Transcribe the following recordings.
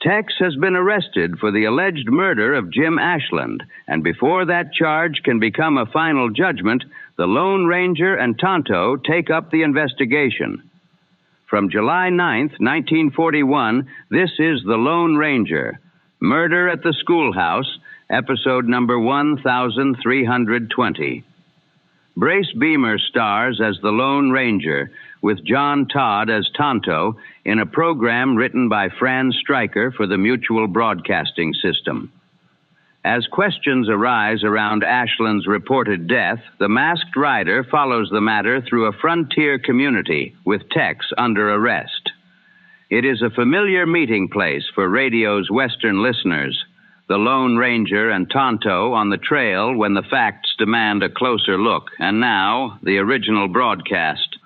Tex has been arrested for the alleged murder of Jim Ashland, and before that charge can become a final judgment, the Lone Ranger and Tonto take up the investigation. From July 9th, 1941, this is The Lone Ranger, Murder at the Schoolhouse, episode number 1320. Brace Beemer stars as the Lone Ranger, with John Todd as Tonto, in a program written by Fran Striker for the Mutual Broadcasting System. As questions arise around Ashland's reported death, the masked rider follows the matter through a frontier community with Tex under arrest. It is a familiar meeting place for radio's Western listeners. The Lone Ranger and Tonto on the trail when the facts demand a closer look. And now, the original broadcast.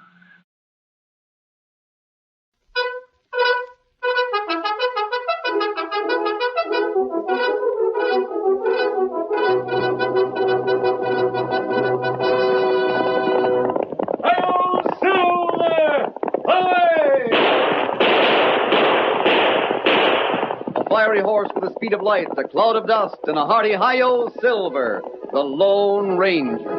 Fiery horse with the speed of light, a cloud of dust, and a hearty hi-yo silver, the Lone Ranger.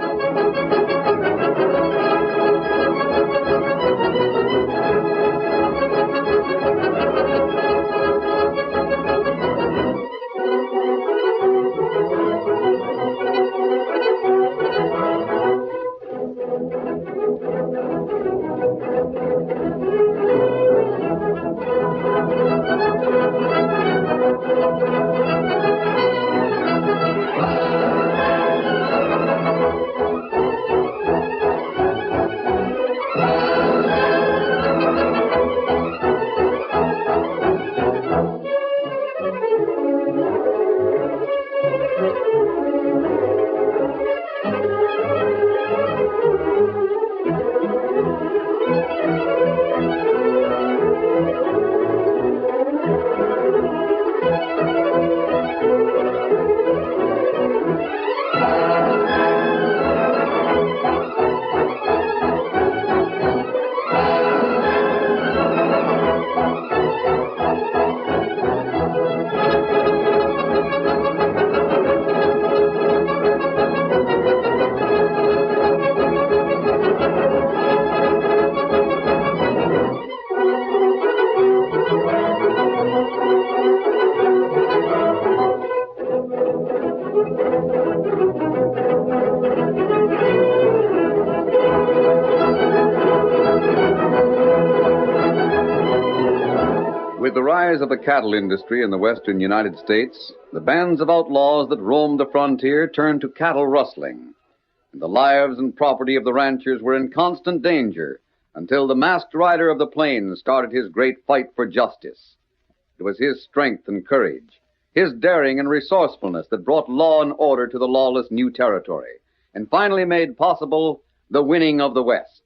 With the rise of the cattle industry in the western United States, the bands of outlaws that roamed the frontier turned to cattle rustling, and the lives and property of the ranchers were in constant danger until the masked rider of the plains started his great fight for justice. It was his strength and courage, his daring and resourcefulness that brought law and order to the lawless new territory, and finally made possible the winning of the West.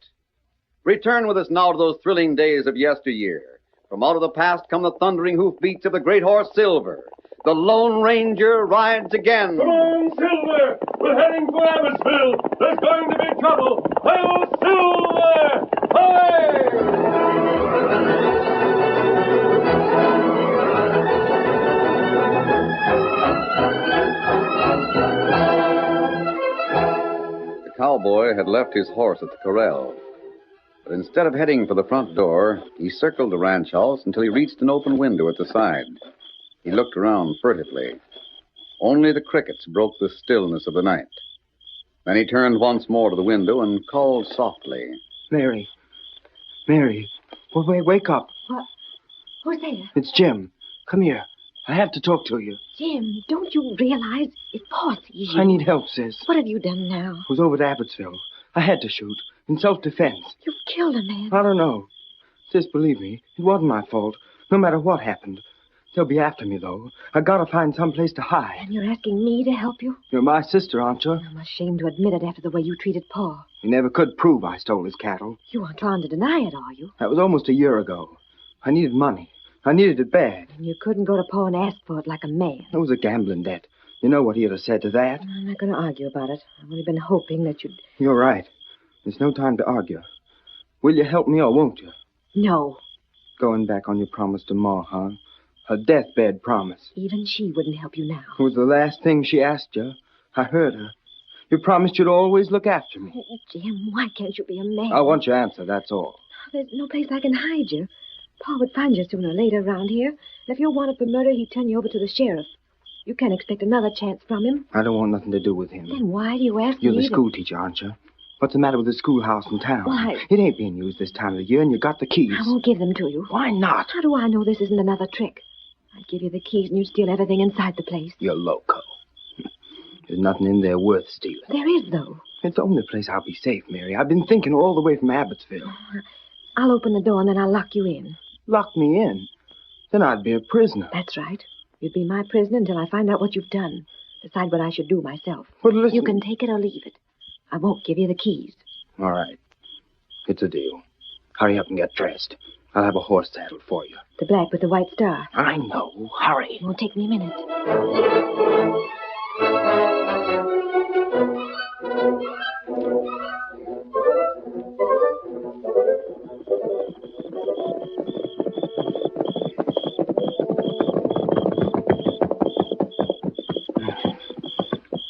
Return with us now to those thrilling days of yesteryear. From out of the past come the thundering hoofbeats of the great horse Silver. The Lone Ranger rides again. Come on, Silver! We're heading for Abbottsville. There's going to be trouble. Hi-yo, Silver! Hi! The cowboy had left his horse at the corral. But instead of heading for the front door, he circled the ranch house until he reached an open window at the side. He looked around furtively. Only the crickets broke the stillness of the night. Then he turned once more to the window and called softly. Mary. Mary. Wake up. What? Who's there? It's Jim. Come here. I have to talk to you. Jim, don't you realize if Paul sees you... I need help, sis. What have you done now? I was over to Abbottsville. I had to shoot. In self-defense. You've killed a man. I don't know. Sis, believe me, it wasn't my fault, no matter what happened. They'll be after me, though. I gotta find some place to hide. And you're asking me to help you? You're my sister, aren't you? I'm ashamed to admit it after the way you treated Paul. You never could prove I stole his cattle. You aren't trying to deny it, are you? That was almost a year ago. I needed money. I needed it bad. And you couldn't go to Paul and ask for it like a man. It was a gambling debt. You know what he'd have said to that. I'm not going to argue about it. I've only been hoping that you'd... You're right. There's no time to argue. Will you help me or won't you? No. Going back on your promise to Ma, huh? Her deathbed promise. Even she wouldn't help you now. It was the last thing she asked you. I heard her. You promised you'd always look after me. Oh, Jim, why can't you be a man? I want your answer, that's all. There's no place I can hide you. Pa would find you sooner or later around here. And if you're wanted for murder, he'd turn you over to the sheriff. You can't expect another chance from him. I don't want nothing to do with him. Then why do you ask You're me the school teacher, aren't you? What's the matter with the schoolhouse in town? Why? It ain't being used this time of the year, and you got the keys. I won't give them to you. Why not? How do I know this isn't another trick? I'd give you the keys and you'd steal everything inside the place. You're loco. There's nothing in there worth stealing. There is, though. It's the only place I'll be safe, Mary. I've been thinking all the way from Abbotsville. I'll open the door and then I'll lock you in. Lock me in? Then I'd be a prisoner. That's right. You'd be my prisoner until I find out what you've done. Decide what I should do myself. But listen... You can take it or leave it. I won't give you the keys. All right. It's a deal. Hurry up and get dressed. I'll have a horse saddled for you. The black with the white star. I know. Hurry. It won't take me a minute.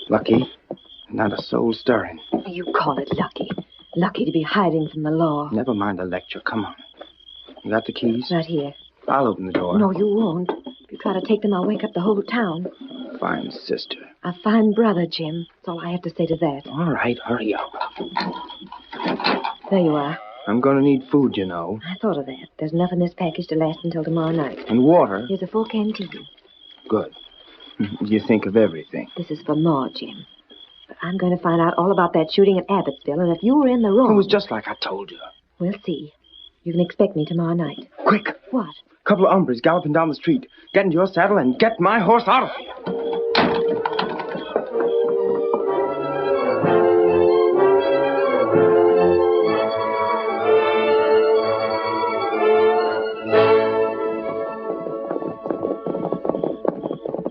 Lucky. Not a soul stirring. You call it lucky. Lucky to be hiding from the law. Never mind the lecture. Come on. You got the keys? Right here. I'll open the door. No, you won't. If you try to take them, I'll wake up the whole town. Fine sister. A fine brother, Jim. That's all I have to say to that. All right, hurry up. There you are. I'm going to need food, you know. I thought of that. There's enough in this package to last until tomorrow night. And water. Here's a full canteen. Good. You think of everything. This is for more, Jim. But I'm going to find out all about that shooting at Abbotsville, and if you were in the wrong... It was just like I told you. We'll see. You can expect me tomorrow night. Quick. What? Couple of hombres galloping down the street. Get into your saddle and get my horse out of here.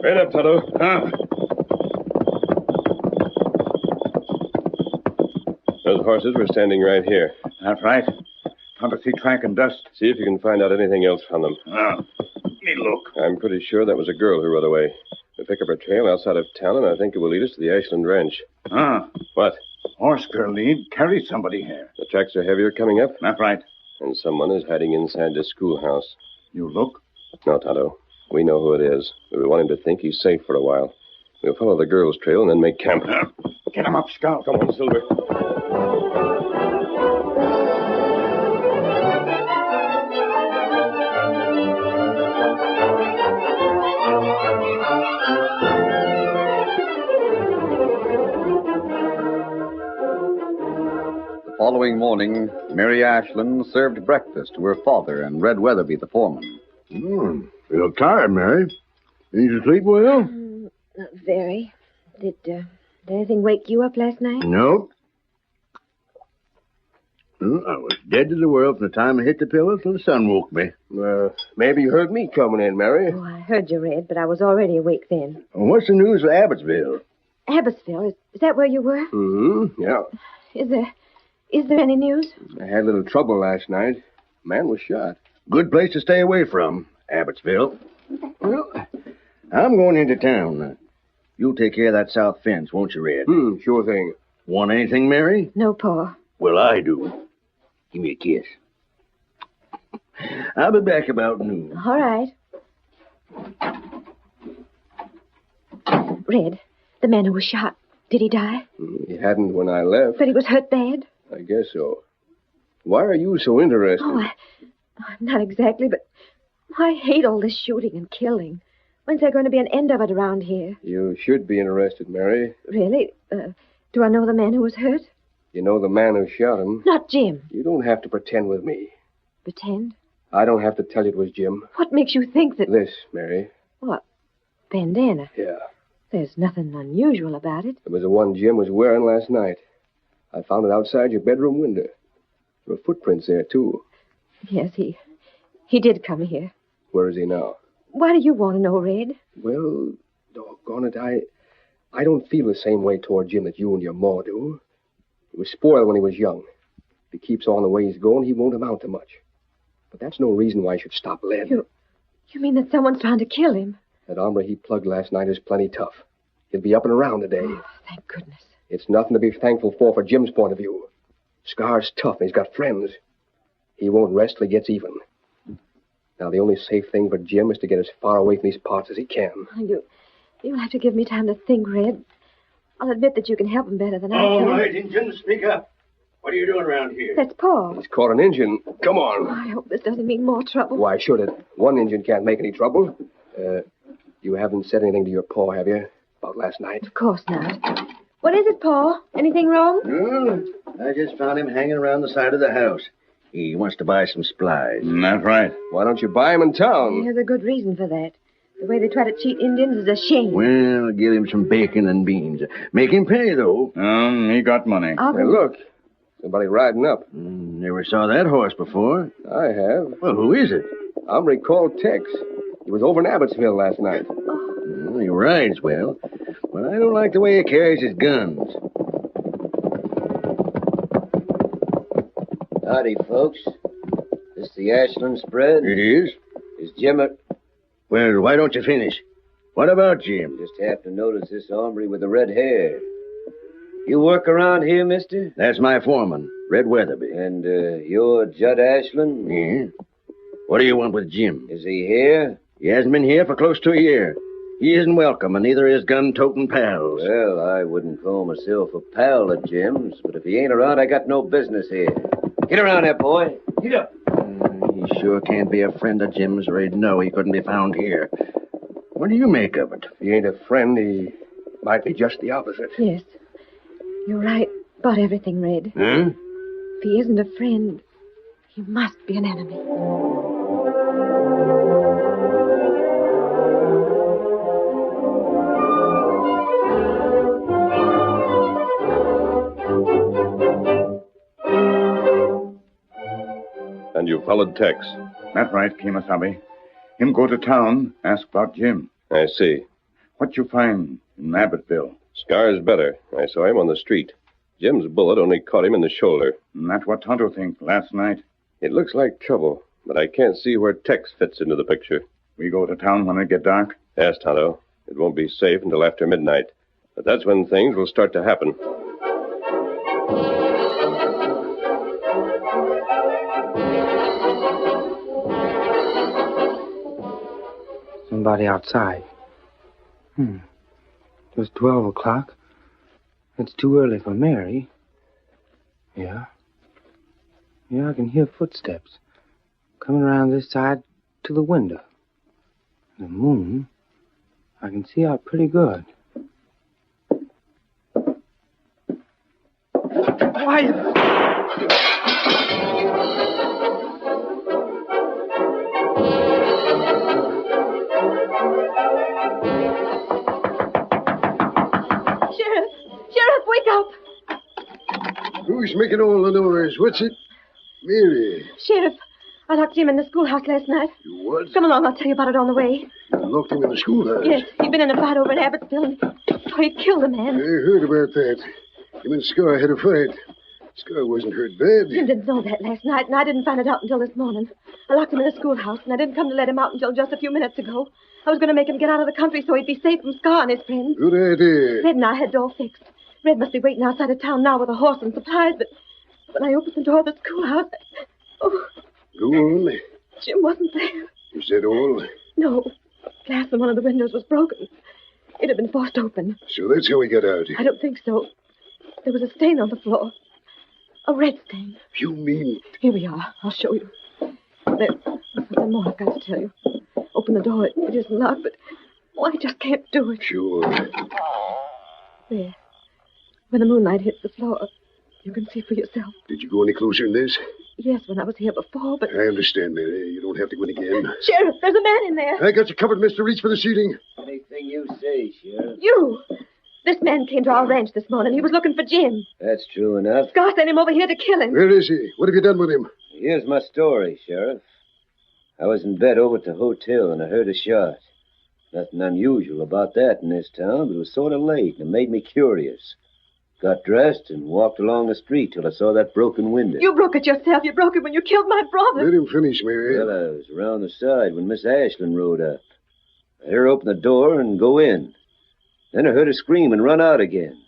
Right up, Tonto. Those horses were standing right here. That's right. Time to see track and dust. See if you can find out anything else from them. Me look. I'm pretty sure that was a girl who rode away. We'll pick up her trail outside of town, and I think it will lead us to the Ashland Ranch. What? Horse girl lead carries somebody here. The tracks are heavier coming up, That's right. and someone is hiding inside the schoolhouse. You look. No, Tonto. We know who it is. We want him to think he's safe for a while. We'll follow the girl's trail and then make camp. Get him up, Scout. Come on, Silver. The following morning, Mary Ashland served breakfast to her father and Red Weatherby, the foreman. Feel tired, Mary. Did you sleep well? Not very. Did anything wake you up last night? Nope. I was dead to the world from the time I hit the pillow till the sun woke me. Maybe you heard me coming in, Mary. Oh, I heard you, Red, but I was already awake then. What's the news of Abbotsville? Abbotsville, is that where you were? Mm-hmm, yeah. Is there any news? I had a little trouble last night. Man was shot. Good place to stay away from, Abbotsville. Well, I'm going into town. You'll take care of that south fence, won't you, Red? Sure thing. Want anything, Mary? No, Pa. Well, I do. Give me a kiss. I'll be back about noon. All right. Red, the man who was shot, did he die? He hadn't when I left. But he was hurt bad? I guess so. Why are you so interested? I'm not exactly, but I hate all this shooting and killing. When's there going to be an end of it around here? You should be interested, Mary. Really? Do I know the man who was hurt? You know the man who shot him. Not Jim. You don't have to pretend with me. Pretend? I don't have to tell you it was Jim. What makes you think that... This, Mary. What? Bandana? Yeah. There's nothing unusual about it. It was the one Jim was wearing last night. I found it outside your bedroom window. There were footprints there, too. Yes, he did come here. Where is he now? Why do you want to know, Red? Well, doggone it, I don't feel the same way toward Jim that you and your ma do. He was spoiled when he was young. If he keeps on the way he's going, he won't amount to much. But that's no reason why I should stop lead. You mean that someone's trying to kill him? That hombre he plugged last night is plenty tough. He'll be up and around today. Oh, thank goodness. It's nothing to be thankful for Jim's point of view. Scar's tough and he's got friends. He won't rest till he gets even. Now, the only safe thing for Jim is to get as far away from these parts as he can. You'll have to give me time to think, Red. I'll admit that you can help him better than I All can. right, Injun, speak up. What are you doing around here? That's Paul. He's caught an Injun. Come on. I hope this doesn't mean more trouble. Why should it? One Injun can't make any trouble. You haven't said anything to your pa, have you? About last night? Of course not. What is it, Paul? Anything wrong? No, I just found him hanging around the side of the house. He wants to buy some supplies. That's right. Why don't you buy him in town? There's a good reason for that. The way they try to cheat Indians is a shame. Well, give him some bacon and beans. Make him pay, though. He got money. Hey, look. Somebody riding up. Never saw that horse before. I have. Well, who is it? Hombre called Tex. He was over in Abbotsville last night. Well, he rides well, but I don't like the way he carries his guns. Howdy, folks. This the Ashland spread? It is? Is Jim at... Well, why don't you finish? What about Jim? Just have to notice this hombre with the red hair. You work around here, mister? That's my foreman, Red Weatherby. And, you're Judd Ashland? Yeah? What do you want with Jim? Is he here? He hasn't been here for close to a year. He isn't welcome, and neither is gun-toting pals. Well, I wouldn't call myself a pal of Jim's, but if he ain't around, I got no business here. Get around there, boy. Get up. He sure can't be a friend of Jim's, or he'd know he couldn't be found here. What do you make of it? If he ain't a friend, he might be just the opposite. Yes. You're right about everything, Red. Huh? If he isn't a friend, he must be an enemy. And you followed Tex. That's right, Kemosabe. Him go to town, ask about Jim. I see. What you find in Abbottville? Scar's better. I saw him on the street. Jim's bullet only caught him in the shoulder. And that's what Tonto think last night. It looks like trouble, but I can't see where Tex fits into the picture. We go to town when it get dark? Yes, Tonto. It won't be safe until after midnight. But that's when things will start to happen. Somebody outside. It was 12 o'clock. It's too early for Mary. Yeah, I can hear footsteps coming around this side to the window. The moon, I can see out pretty good. Quiet! Sheriff, wake up! Who's making all the noise? What's it? Mary. Sheriff, I locked Jim in the schoolhouse last night. You what? Come along, I'll tell you about it on the way. You locked him in the schoolhouse? Yes, he'd been in a fight over in Abbotsville, and he killed a man. I heard about that. Him and Scar had a fight. Scar wasn't hurt bad. Jim didn't know that last night, and I didn't find it out until this morning. I locked him in the schoolhouse, and I didn't come to let him out until just a few minutes ago. I was going to make him get out of the country so he'd be safe from Scar and his friends. Good idea. Red and I had it all fixed. Red must be waiting outside of town now with a horse and supplies, but when I opened the door of the schoolhouse, Go on. Jim wasn't there. Is that all? No. Glass in one of the windows was broken. It had been forced open. So that's how he got out. I don't think so. There was a stain on the floor. A red stain. You mean... Here we are. I'll show you. There's something more I've got to tell you. Open the door. It isn't locked, but... I just can't do it. Sure. There. When the moonlight hits the floor, you can see for yourself. Did you go any closer than this? Yes, when I was here before, but... I understand, Mary. You don't have to go in again. Sheriff, there's a man in there. I got you covered, mister. Reach for the ceiling. Anything you say, Sheriff. You! This man came to our ranch this morning. He was looking for Jim. That's true enough. Scar sent him over here to kill him. Where is he? What have you done with him? Here's my story, Sheriff. I was in bed over at the hotel, and I heard a shot. Nothing unusual about that in this town, but it was sort of late, and it made me curious. Got dressed and walked along the street till I saw that broken window. You broke it yourself. You broke it when you killed my brother. Let him finish, Mary. Well, I was around the side when Miss Ashland rode up. I heard her open the door and go in. Then I heard her scream and run out again.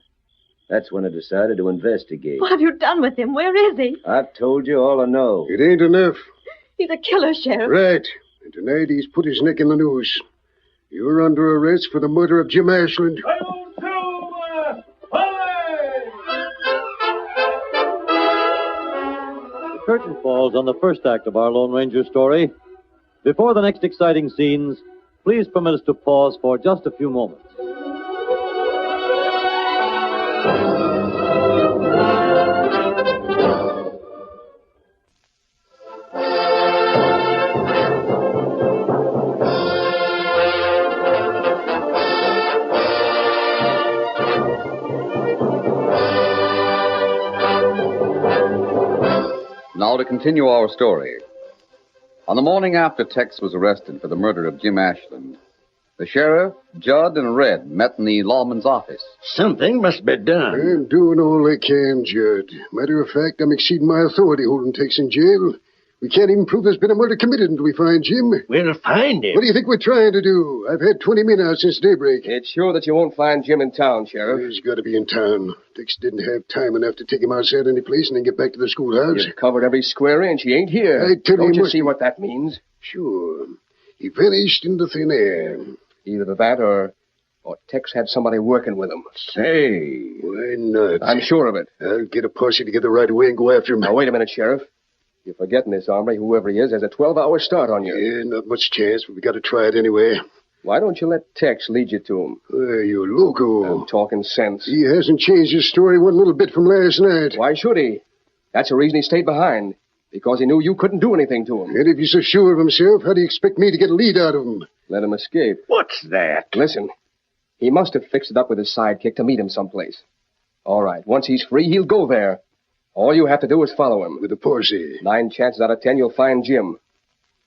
That's when I decided to investigate. What have you done with him? Where is he? I've told you all I know. It ain't enough. He's a killer, Sheriff. Right. And tonight he's put his neck in the noose. You're under arrest for the murder of Jim Ashland. The curtain falls on the first act of our Lone Ranger story. Before the next exciting scenes, please permit us to pause for just a few moments. Now to continue our story. On the morning after Tex was arrested for the murder of Jim Ashland, the sheriff, Judd, and Red met in the lawman's office. Something must be done. I'm doing all I can, Judd. Matter of fact, I'm exceeding my authority holding Tex in jail. We can't even prove there's been a murder committed until we find Jim. We'll find him. What do you think we're trying to do? I've had 20 men out since daybreak. It's sure that you won't find Jim in town, Sheriff. He's got to be in town. Tex didn't have time enough to take him outside any place and then get back to the schoolhouse. You've covered every square inch. He ain't here. I tell Don't you you see what that means? Sure. He vanished into thin air. Either that or Tex had somebody working with him. Say. Why not? I'm sure of it. I'll get a posse together right away and go after him. Now, wait a minute, Sheriff. You're forgetting this hombre, whoever he is, has a 12-hour start on you. Yeah, not much chance, but we got to try it anyway. Why don't you let Tex lead you to him? You loco. I'm talking sense. He hasn't changed his story one little bit from last night. Why should he? That's the reason he stayed behind. Because he knew you couldn't do anything to him. And if he's so sure of himself, how do you expect me to get a lead out of him? Let him escape. What's that? Listen, he must have fixed it up with his sidekick to meet him someplace. All right, once he's free, he'll go there. All you have to do is follow him. With a posse. 9 chances out of 10, you'll find Jim.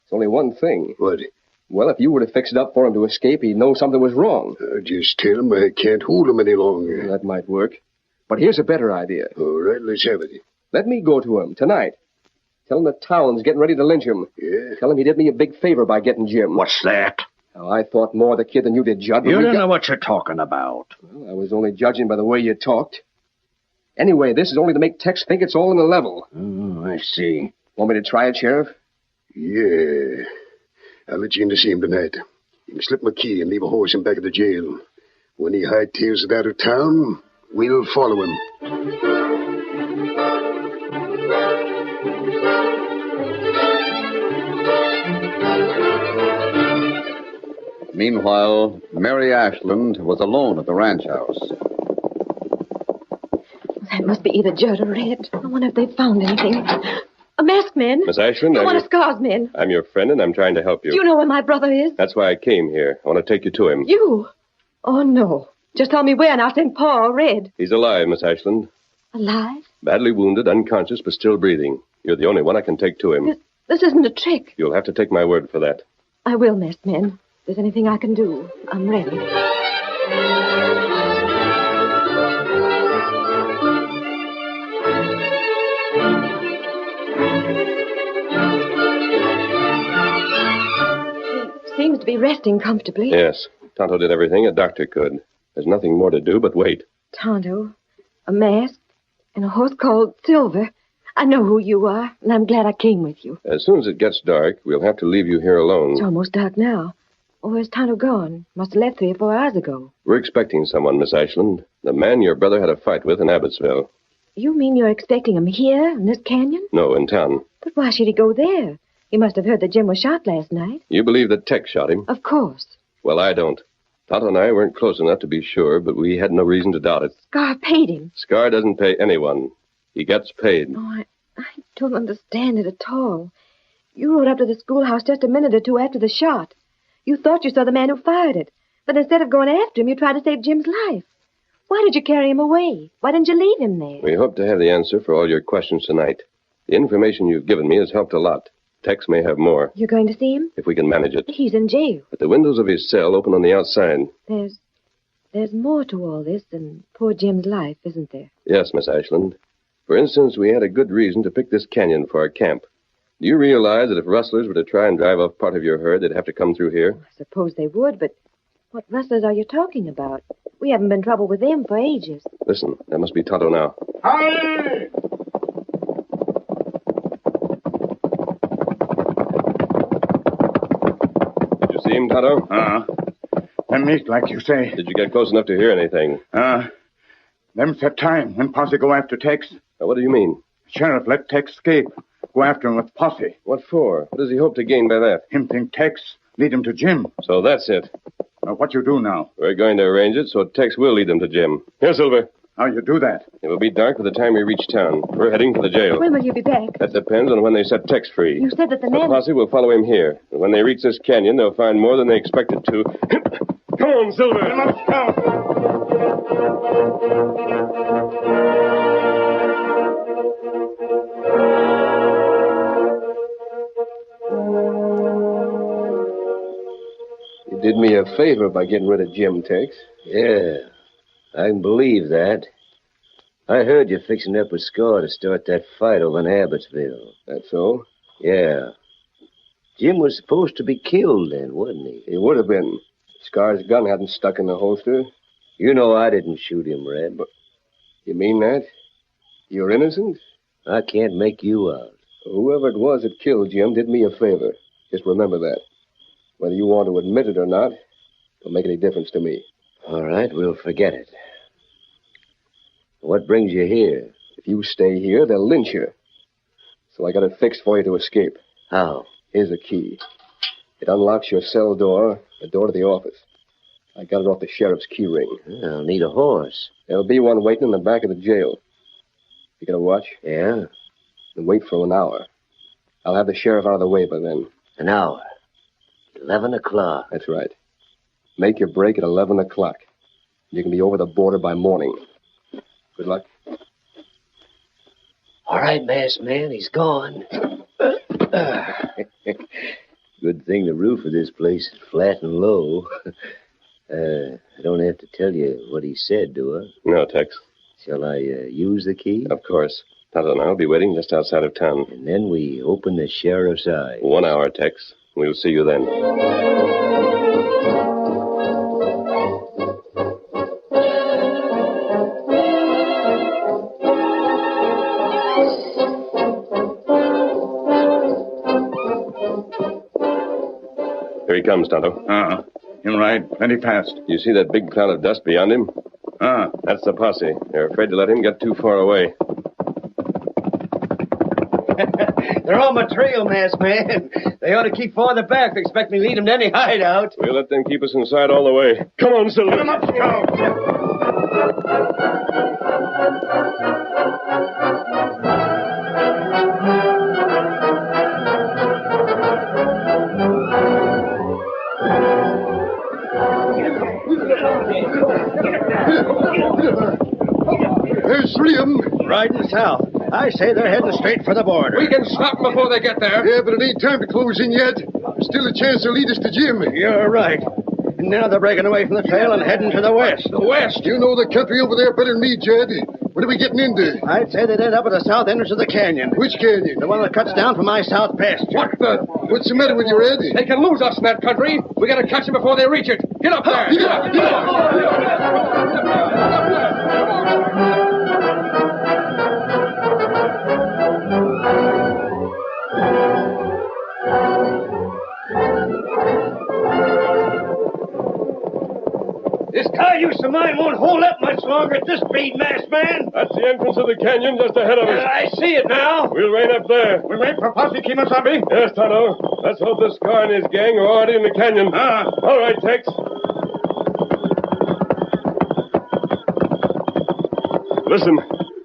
It's only one thing. What? Well, if you were to fix it up for him to escape, he'd know something was wrong. Just tell him I can't hold him any longer. That might work. But here's a better idea. All right, let's have it. Let me go to him tonight. Tell him the town's getting ready to lynch him. Yeah? Tell him he did me a big favor by getting Jim. What's that? Now, I thought more of the kid than you did, Judd. You don't know what you're talking about. Well, I was only judging by the way you talked. Anyway, this is only to make Tex think it's all in the level. Oh, I see. Want me to try it, Sheriff? Yeah. I'll let you in to see him tonight. You can slip my key and leave a horse in back of the jail. When he hightails it out of town, we'll follow him. Meanwhile, Mary Ashland was alone at the ranch house. That must be either Judd or Red. I wonder if they've found anything. A masked man. Miss Ashland, One of Scar's men. I'm your friend, and I'm trying to help you. Do you know where my brother is? That's why I came here. I want to take you to him. You? Oh, no. Just tell me where, and I'll send Paul or Red. He's alive, Miss Ashland. Alive? Badly wounded, unconscious, but still breathing. You're the only one I can take to him. This isn't a trick. You'll have to take my word for that. I will, masked man. If there's anything I can do, I'm ready. He seems to be resting comfortably. Yes. Tonto did everything a doctor could. There's nothing more to do but wait. Tonto, a mask, and a horse called Silver. I know who you are, and I'm glad I came with you. As soon as it gets dark, we'll have to leave you here alone. It's almost dark now. Oh, where's Tonto gone? Must have left 3 or 4 hours ago. We're expecting someone, Miss Ashland. The man your brother had a fight with in Abbotsville. You mean you're expecting him here, in this canyon? No, in town. But why should he go there? He must have heard that Jim was shot last night. You believe that Tex shot him? Of course. Well, I don't. Tonto and I weren't close enough to be sure, but we had no reason to doubt it. Scar paid him. Scar doesn't pay anyone. He gets paid. Oh, I don't understand it at all. You rode up to the schoolhouse just a minute or 2 after the shot. You thought you saw the man who fired it. But instead of going after him, you tried to save Jim's life. Why did you carry him away? Why didn't you leave him there? We hope to have the answer for all your questions tonight. The information you've given me has helped a lot. Tex may have more. You're going to see him? If we can manage it. He's in jail. But the windows of his cell open on the outside. There's There's more to all this than poor Jim's life, isn't there? Yes, Miss Ashland. For instance, we had a good reason to pick this canyon for our camp. Do you realize that if rustlers were to try and drive off part of your herd, they'd have to come through here? I suppose they would, but what rustlers are you talking about? We haven't been in trouble with them for ages. Listen, that must be Tonto now. Howdy! Did you see him, Tonto? Them meet, like you say. Did you get close enough to hear anything? Them set time when Posse go after Tex. What do you mean? Sheriff let Tex escape. Go after him with Posse. What for? What does he hope to gain by that? Him think Tex lead him to Jim. So that's it. What you do now? We're going to arrange it so Tex will lead them to Jim. Here, Silver. How you do that? It will be dark by the time we reach town. We're heading for the jail. When will you be back? That depends on when they set Tex free. You said that the The men... posse will follow him here. And when they reach this canyon, they'll find more than they expected to. Come on, Silver. Let's go. You did me a favor by getting rid of Jim, Tex. Yeah, I can believe that. I heard you fixing up with Scar to start that fight over in Abbotsville. That's so? Yeah. Jim was supposed to be killed then, wasn't he? He would have been. Scar's gun hadn't stuck in the holster. You know I didn't shoot him, Red. But you mean that? You're innocent? I can't make you out. Whoever it was that killed Jim did me a favor. Just remember that. Whether you want to admit it or not, don't make any difference to me. All right, we'll forget it. What brings you here? If you stay here, they'll lynch you. So I got it fixed for you to escape. How? Here's a key. It unlocks your cell door, the door to the office. I got it off the sheriff's key ring. I'll need a horse. There'll be one waiting in the back of the jail. You got a watch? Yeah? Then wait for an hour. I'll have the sheriff out of the way by then. An hour. 11 o'clock. That's right. Make your break at 11 o'clock. You can be over the border by morning. Good luck. All right, masked man, he's gone. Good thing the roof of this place is flat and low. I don't have to tell you what he said, do I? No, Tex. Shall I use the key? Of course. Tonto and I will be waiting just outside of town. And then we open the sheriff's eyes. 1 hour, Tex. We'll see you then. Here he comes, Tonto. Him right. Plenty fast. You see that big cloud of dust beyond him? That's the posse. They're afraid to let him get too far away. They're on my trail, masked man. They ought to keep farther back. They expect me to lead them to any hideout. We'll let them keep us inside all the way. Come on, Silver. Come on, go. There's three of them. Riding south. I say they're heading straight for the border. We can stop them before they get there. Yeah, but it ain't time to close in yet. There's still a chance they'll lead us to Jim. You're right. And now they're breaking away from the trail and heading to the west. The west? You know the country over there better than me, Jed. What are we getting into? I'd say they'd end up at the south entrance of the canyon. Which canyon? The one that cuts down from my south pasture. What the? What's the matter with you, Ed? They can lose us in that country. We gotta catch them before they reach it. Get up there. Get up. Get up. This cayuse of mine won't hold up much longer at this speed, masked man. That's the entrance of the canyon just ahead of us. I see it now. We'll rein up there. We wait for Posse Kemosabe. Yes, Tonto. Let's hope the Scar and his gang are already in the canyon. All right, Tex. Listen.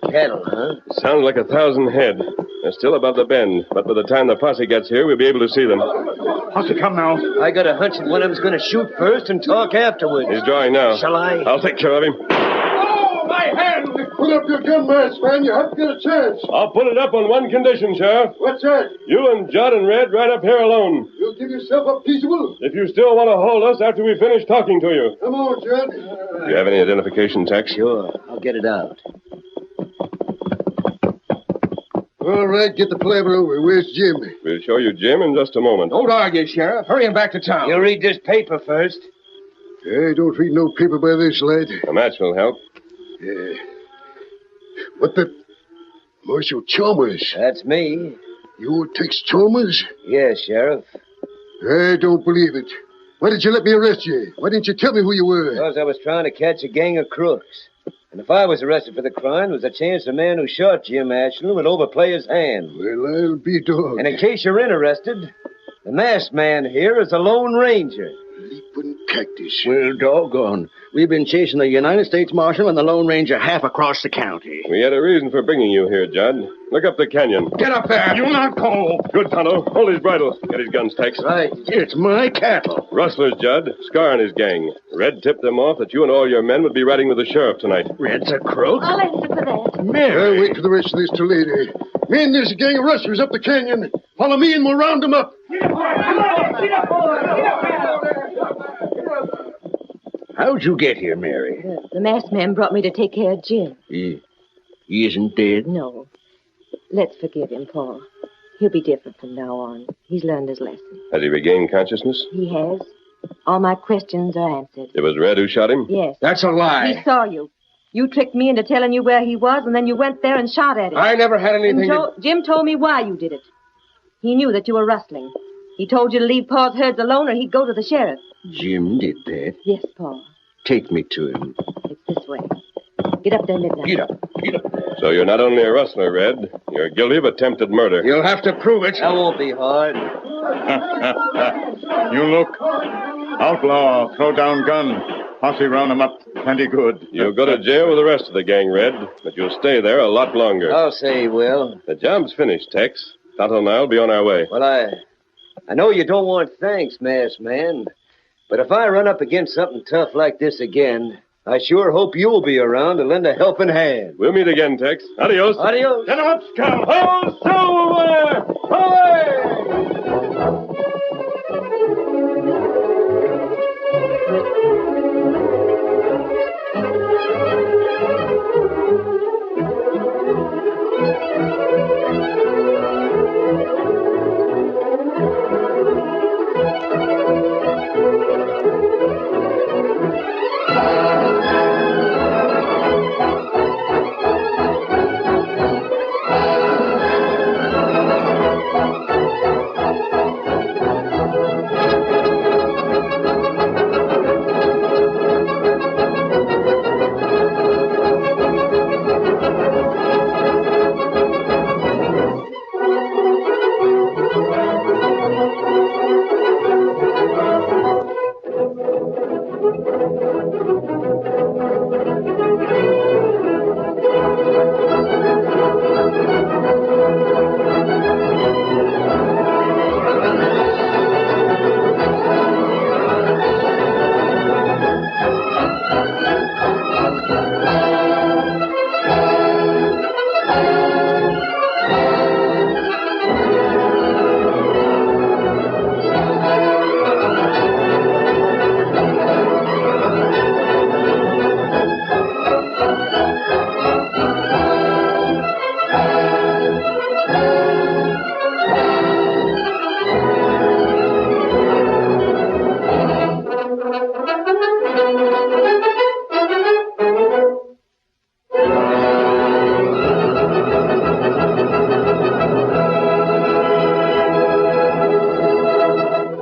Cattle, huh? Sounds like 1,000 head. They're still above the bend, but by the time the posse gets here, we'll be able to see them. Posse, come now. I got a hunch that one of them's going to shoot first and talk afterwards. He's drawing now. Shall I? I'll take care of him. my hand! Put up your gun, masked man. You haven't got a chance. I'll put it up on one condition, Sheriff. What's that? You and Judd and Red ride up here alone. You'll give yourself up peaceable? If you still want to hold us after we finish talking to you. Come on, Judd. Do you have any identification, Tex? Sure. I'll get it out. All right, get the palaver over. Where's Jim? We'll show you Jim in just a moment. Don't argue, Sheriff. Hurry him back to town. You read this paper first. I don't read no paper by this, lad. A match will help. What the... Marshal Chalmers. That's me. You Tex Chalmers? Yes, Sheriff. I don't believe it. Why did you let me arrest you? Why didn't you tell me who you were? Because I was trying to catch a gang of crooks. And if I was arrested for the crime, there's a chance the man who shot Jim Ashland would overplay his hand. Well, I'll be dogged. And in case you're interested, the masked man here is a Lone Ranger. Leaping cactus. Well, doggone. We've been chasing the United States Marshal and the Lone Ranger half across the county. We had a reason for bringing you here, Judd. Look up the canyon. Get up there. You'll not go. Good, Tonto. Hold his bridle. Get his guns, Tex. Right. It's my cattle. Rustlers, Judd. Scar and his gang. Red tipped them off that you and all your men would be riding with the sheriff tonight. Red's a crook. I'll answer for that. Mary. I'll wait for the rest of this till later. Me and there's a gang of rustlers up the canyon. Follow me and we'll round them up. How'd you get here, Mary? The masked man brought me to take care of Jim. He isn't dead? No. Let's forgive him, Paul. He'll be different from now on. He's learned his lesson. Has he regained consciousness? He has. All my questions are answered. It was Red who shot him? Yes. That's a lie. He saw you. You tricked me into telling you where he was, and then you went there and shot at him. I never had anything to... Jim told me why you did it. He knew that you were rustling. He told you to leave Paul's herds alone or he'd go to the sheriff. Jim did that? Yes, Paul. Take me to him. It's this way. Get up there, Midnight. Get up. So you're not only a rustler, Red. You're guilty of attempted murder. You'll have to prove it. That won't be hard. You look. Outlaw, throw down gun. Posse round 'em up. Plenty good. You'll go to jail with the rest of the gang, Red, but you'll stay there a lot longer. I'll say you will. The job's finished, Tex. Tonto and I'll be on our way. Well, I know you don't want thanks, masked man. But if I run up against something tough like this again, I sure hope you'll be around to lend a helping hand. We'll meet again, Tex. Adios. Adios. Get 'em up, Scout. Ho, Silver! Away!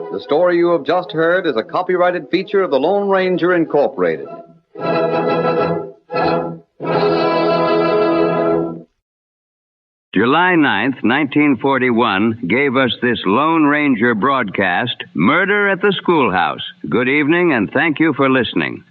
The story you have just heard is a copyrighted feature of the Lone Ranger Incorporated. July 9th, 1941, gave us this Lone Ranger broadcast, Murder at the Schoolhouse. Good evening, and thank you for listening.